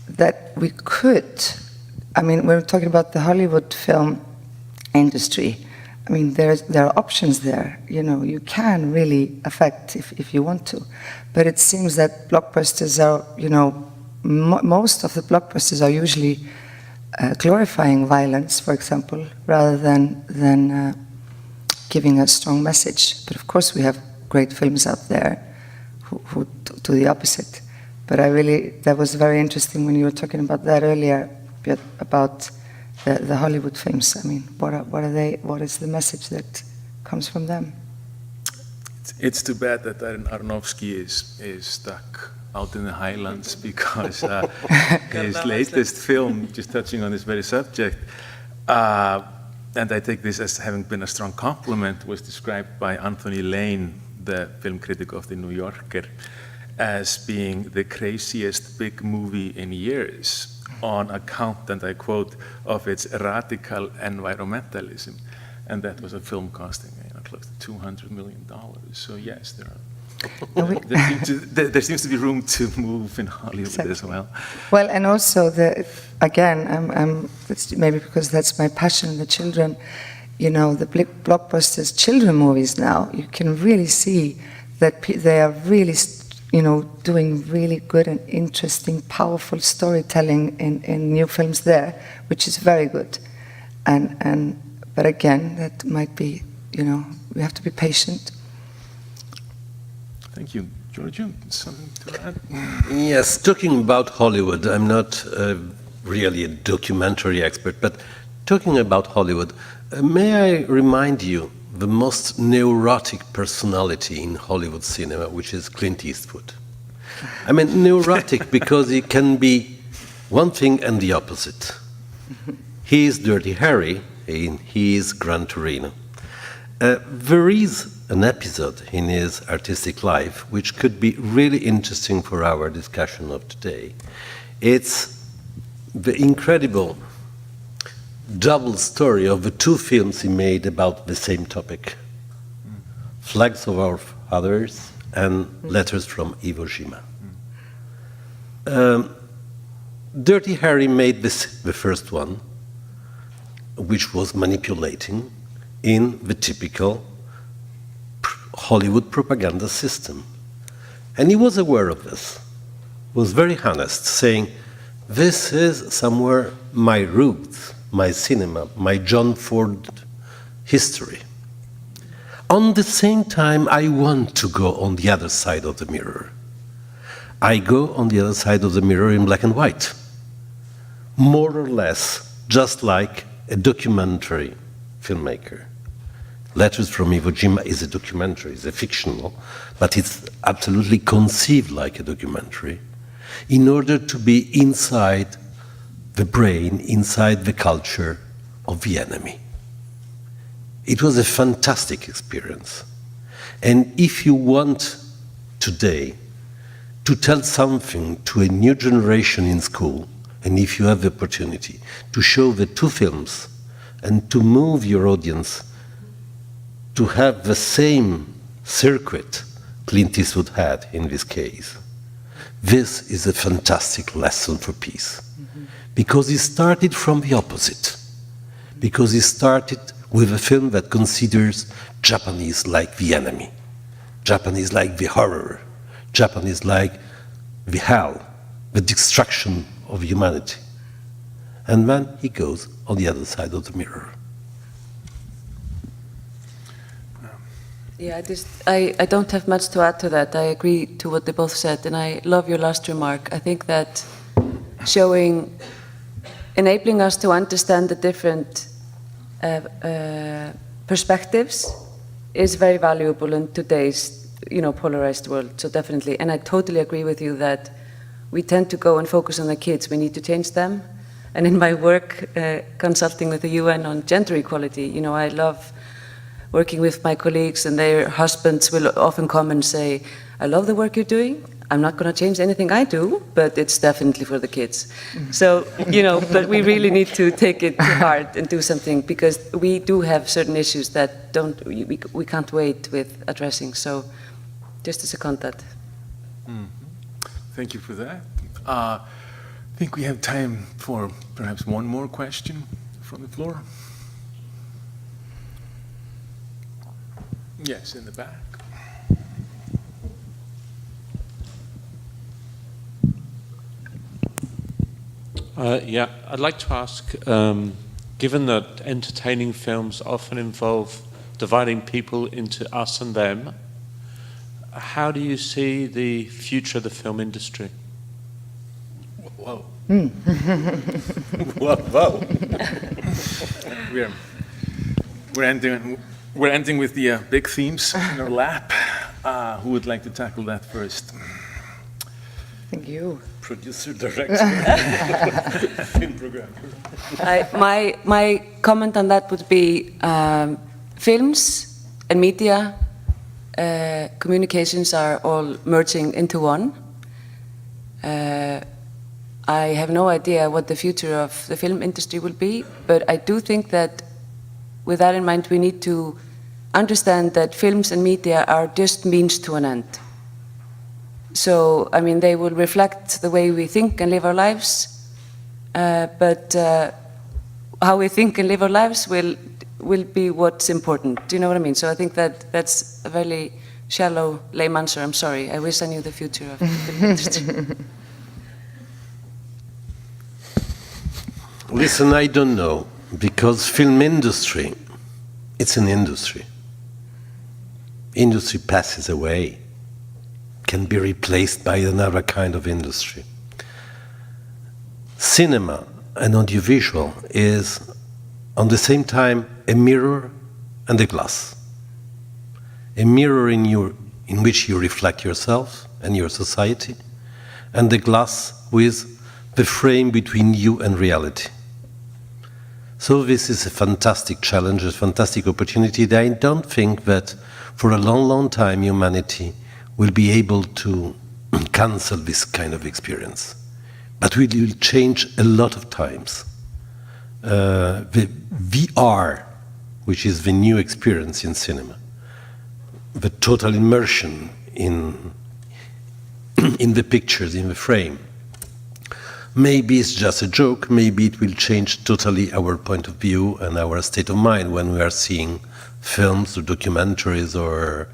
That we could. I mean, we're talking about the Hollywood film industry. I mean, there are options there. You can really affect if you want to, but it seems that blockbusters are, most of the blockbusters are usually glorifying violence, for example, rather than giving a strong message. But of course, we have great films out there who do the opposite. But that was very interesting when you were talking about that earlier, about the Hollywood films. I mean, what are they? What is the message that comes from them. It's too bad that Aronofsky is stuck out in the highlands because his latest film, just touching on this very subject, and I take this as having been a strong compliment, was described by Anthony Lane, the film critic of the New Yorker, as being the craziest big movie in years on account, and I quote, of its radical environmentalism. And that was a film costing close to $200 million. So yes, there seems to be room to move in Hollywood as well. Well, and also, it's maybe because that's my passion, the children, you know, the blockbusters children movies now, you can really see that they are really, you know, doing really good and interesting, powerful storytelling in new films there, which is very good. But again, that might be, you know, we have to be patient. Thank you. Giorgio, something to add? Yes, talking about Hollywood, I'm not really a documentary expert, but talking about Hollywood, may I remind you the most neurotic personality in Hollywood cinema, which is Clint Eastwood. I mean, neurotic because he can be one thing and the opposite. He is Dirty Harry, and he is Gran Torino. There is an episode in his artistic life which could be really interesting for our discussion of today. It's the incredible double story of the two films he made about the same topic, Flags of Our Fathers and Letters from Iwo Jima. Dirty Harry made the first one, which was manipulating in the typical Hollywood propaganda system. And he was aware of this, was very honest, saying, this is somewhere my roots, my cinema, my John Ford history. On the same time, I want to go on the other side of the mirror. I go on the other side of the mirror in black and white, more or less just like a documentary filmmaker. Letters from Iwo Jima is a documentary, it's a fictional, but it's absolutely conceived like a documentary in order to be inside the brain, inside the culture of the enemy. It was a fantastic experience. And if you want today to tell something to a new generation in school, and if you have the opportunity to show the two films and to move your audience to have the same circuit Clint Eastwood had in this case, this is a fantastic lesson for peace. Because he started from the opposite. Because he started with a film that considers Japanese like the enemy, Japanese like the horror, Japanese like the hell, the destruction of humanity. And then he goes on the other side of the mirror. Yeah, I don't have much to add to that. I agree to what they both said, and I love your last remark. I think that enabling us to understand the different perspectives is very valuable in today's, polarized world. So definitely, and I totally agree with you that we tend to go and focus on the kids. We need to change them. And in my work consulting with the UN on gender equality, I love working with my colleagues, and their husbands will often come and say, I love the work you're doing. I'm not going to change anything I do, but it's definitely for the kids. So, but we really need to take it to heart and do something, because we do have certain issues that we can't wait with addressing. So just to second that. Mm-hmm. Thank you for that. I think we have time for perhaps one more question from the floor. Yes, in the back. Yeah, I'd like to ask, given that entertaining films often involve dividing people into us and them, how do you see the future of the film industry? Whoa. Whoa. We're ending We're ending with the big themes in our lap. Who would like to tackle that first? I think you. Producer, director, film programmer. My comment on that would be films and media communications are all merging into one. I have no idea what the future of the film industry will be, but I do think that with that in mind, we need to understand that films and media are just means to an end. So, I mean, they will reflect the way we think and live our lives, but how we think and live our lives will be what's important. Do you know what I mean? So I think that that's a very shallow, lame answer. I'm sorry. I wish I knew the future of the film industry. Listen, I don't know, because film industry, it's an industry. Industry passes away, can be replaced by another kind of industry. Cinema and audiovisual is, on the same time, a mirror and a glass. A mirror in which you reflect yourself and your society, and the glass with the frame between you and reality. So this is a fantastic challenge, a fantastic opportunity that I don't think that for a long, long time humanity will be able to cancel this kind of experience. But we will change a lot of times. The VR, which is the new experience in cinema, the total immersion in the pictures, in the frame. Maybe it's just a joke, maybe it will change totally our point of view and our state of mind when we are seeing films or documentaries or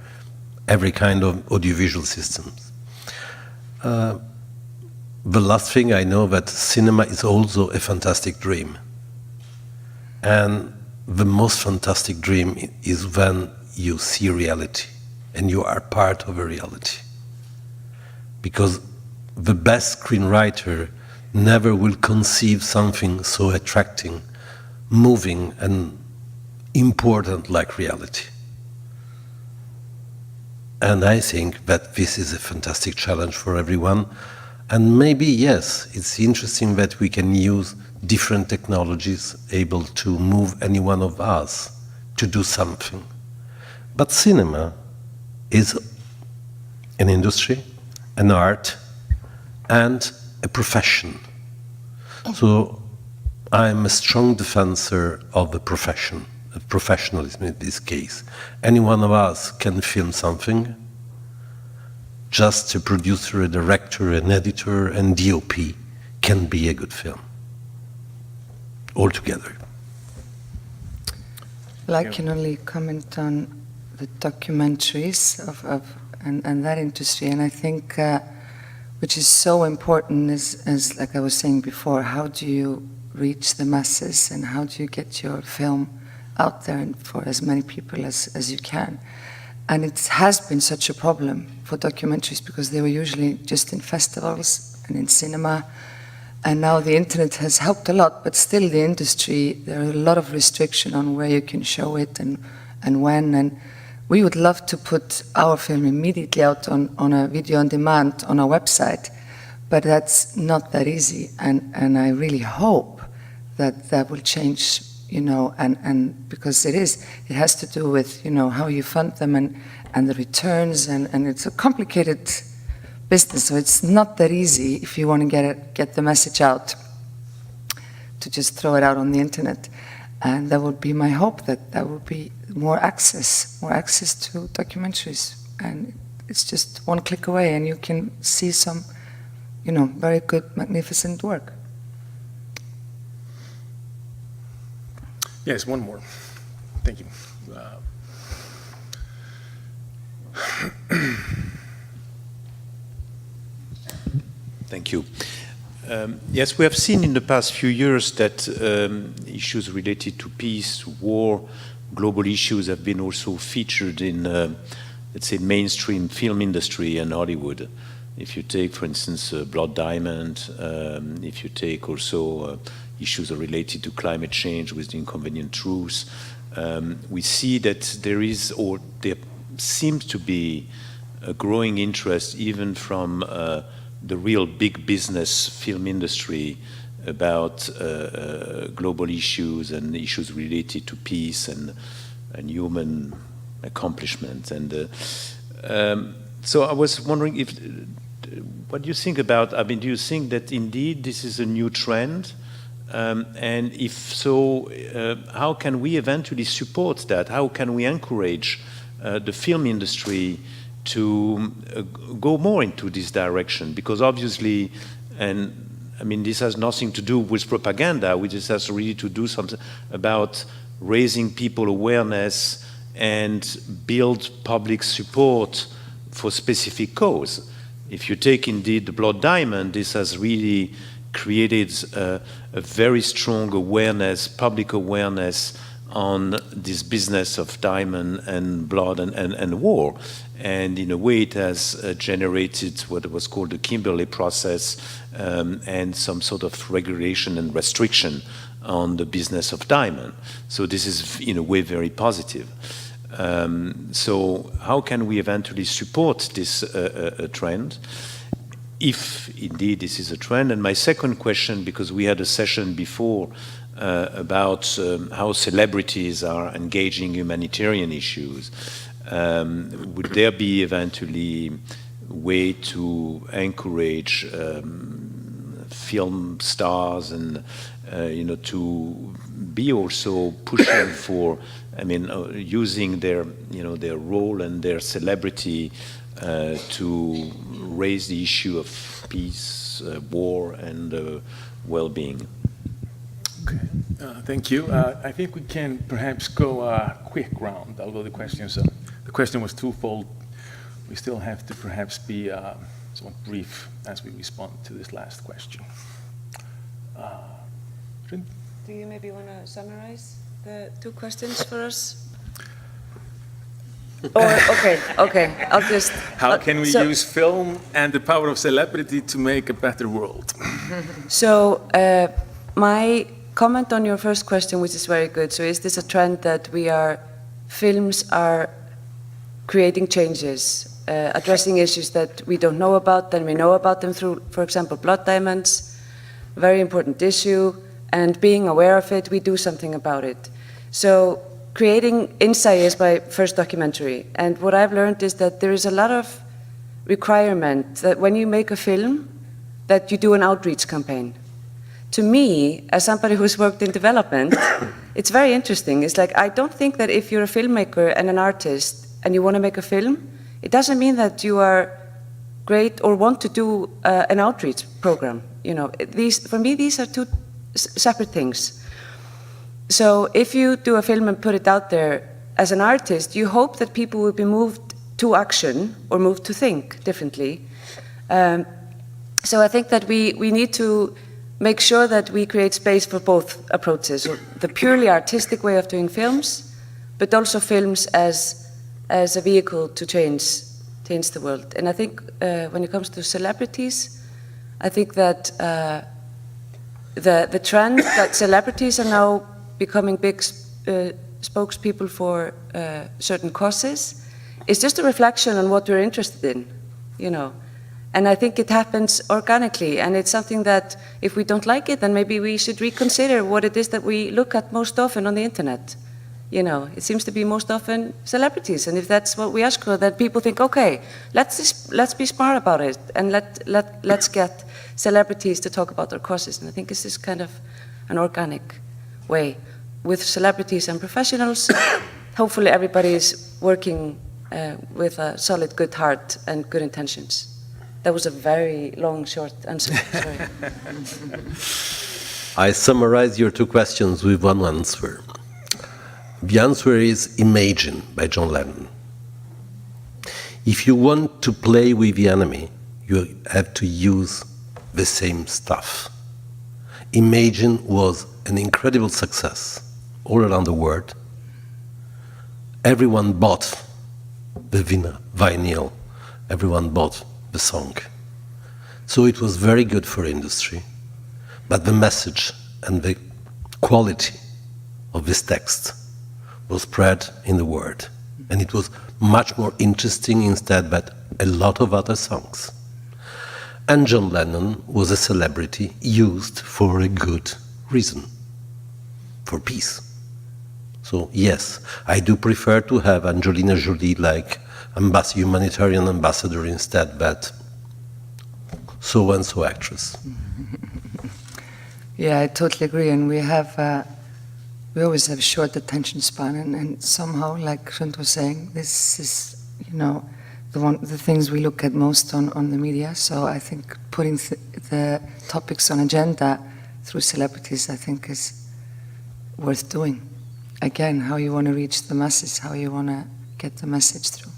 every kind of audiovisual systems. The last thing I know that cinema is also a fantastic dream. And the most fantastic dream is when you see reality and you are part of a reality. Because the best screenwriter never will conceive something so attracting, moving, and important like reality. And I think that this is a fantastic challenge for everyone. And maybe, yes, it's interesting that we can use different technologies able to move any one of us to do something. But cinema is an industry, an art, and a profession. So I'm a strong defender of the profession, of professionalism in this case. Any one of us can film something. Just a producer, a director, an editor, and DOP can be a good film. All together. Well, I can only comment on the documentaries and that industry, and I think which is so important is, like I was saying before, how do you reach the masses and how do you get your film out there and for as many people as you can? And it has been such a problem for documentaries because they were usually just in festivals and in cinema, and now the internet has helped a lot, but still the industry, there are a lot of restriction on where you can show it and when, and we would love to put our film immediately out on a video on demand on our website, but that's not that easy. And I really hope that will change, you know, and because it has to do with, you know, how you fund them and the returns, and it's a complicated business. So it's not that easy if you want to get the message out to just throw it out on the internet. And that would be my hope, that there will be more access to documentaries. And it's just one click away and you can see some, you know, very good, magnificent work. Yes, one more. Thank you. Thank you. Yes, we have seen in the past few years that issues related to peace, war, global issues have been also featured in, let's say, mainstream film industry and Hollywood. If you take, for instance, Blood Diamond, if you take also issues related to climate change with the Inconvenient Truth, we see that there is, or there seems to be, a growing interest even from the real big business film industry about global issues and issues related to peace and human accomplishment. And so I was wondering what do you think about, I mean, do you think that indeed this is a new trend? And if so, how can we eventually support that? How can we encourage the film industry to go more into this direction? Because obviously, and I mean, this has nothing to do with propaganda, we just has really to do something about raising people awareness and build public support for specific cause. If you take indeed the Blood Diamond, this has really created a very strong awareness, public awareness on this business of diamond and blood and war. And in a way it has generated what was called the Kimberley process and some sort of regulation and restriction on the business of diamond. So this is in a way very positive. So how can we eventually support this trend, if indeed this is a trend? And my second question, because we had a session before about how celebrities are engaging humanitarian issues, would there be eventually a way to encourage film stars and to be also pushing for, I mean, using their their role and their celebrity to raise the issue of peace, war, and well-being? Okay. Thank you. I think we can perhaps go a quick round, although the question was twofold. We still have to perhaps be somewhat brief as we respond to this last question. Hrund? Do you maybe want to summarize the two questions for us? Or, okay, I'll just... How can we use film and the power of celebrity to make a better world? So, my comment on your first question, which is very good, so is this a trend that films are creating changes, addressing issues that we don't know about, then we know about them through, for example, Blood Diamonds, very important issue, and being aware of it, we do something about it. So creating Innsæi is my first documentary, and what I've learned is that there is a lot of requirement that when you make a film, that you do an outreach campaign. To me, as somebody who's worked in development, it's very interesting. It's like, I don't think that if you're a filmmaker and an artist and you want to make a film, it doesn't mean that you are great or want to do an outreach program. For me, these are two separate things. So if you do a film and put it out there as an artist, you hope that people will be moved to action or moved to think differently. So I think that we need to make sure that we create space for both approaches, so the purely artistic way of doing films, but also films as a vehicle to change the world. And I think when it comes to celebrities, I think that the trend that celebrities are now becoming big spokespeople for certain causes is just a reflection on what we're interested in, And I think it happens organically, and it's something that if we don't like it, then maybe we should reconsider what it is that we look at most often on the internet. It seems to be most often celebrities, and if that's what we ask for, then people think, okay, let's be smart about it, and let's get celebrities to talk about their causes. And I think this is kind of an organic way with celebrities and professionals. Hopefully, everybody is working with a solid, good heart and good intentions. That was a very long, short answer. Sorry. I summarize your two questions with one answer. The answer is Imagine by John Lennon. If you want to play with the enemy, you have to use the same stuff. Imagine was an incredible success all around the world. Everyone bought the vinyl. Everyone bought the song. So it was very good for industry, but the message and the quality of this text was spread in the world. And it was much more interesting instead than a lot of other songs. And John Lennon was a celebrity used for a good reason, for peace. So yes, I do prefer to have Angelina Jolie like humanitarian ambassador instead, but so-and-so actress. Yeah, I totally agree. And we always have short attention span, and somehow, like Hrund was saying, this is, the things we look at most on the media. So I think putting the topics on agenda through celebrities, I think, is worth doing. Again, how you want to reach the masses, how you want to get the message through.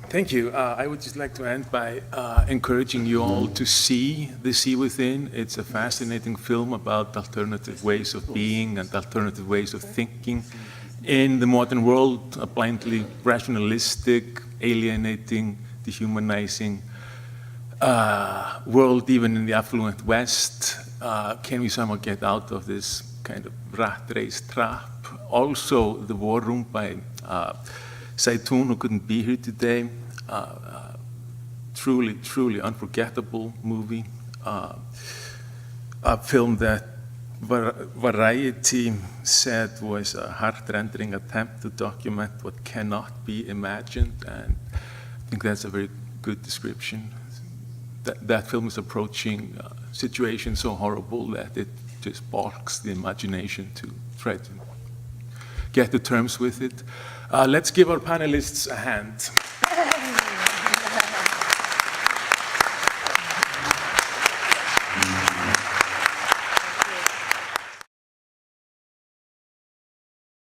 Thank you. I would just like to end by encouraging you all to see The Sea Within. It's a fascinating film about alternative ways of being and alternative ways of thinking in the modern world, a blindly rationalistic, alienating, dehumanizing world, even in the affluent West. Can we somehow get out of this kind of rat race trap? Also, The War Room by Saitoon, who couldn't be here today. Truly unforgettable movie. A film that Variety said was a heart-rending attempt to document what cannot be imagined, and I think that's a very good description. That film is approaching a situation so horrible that it just balks the imagination to try to get to terms with it. Let's give our panelists a hand.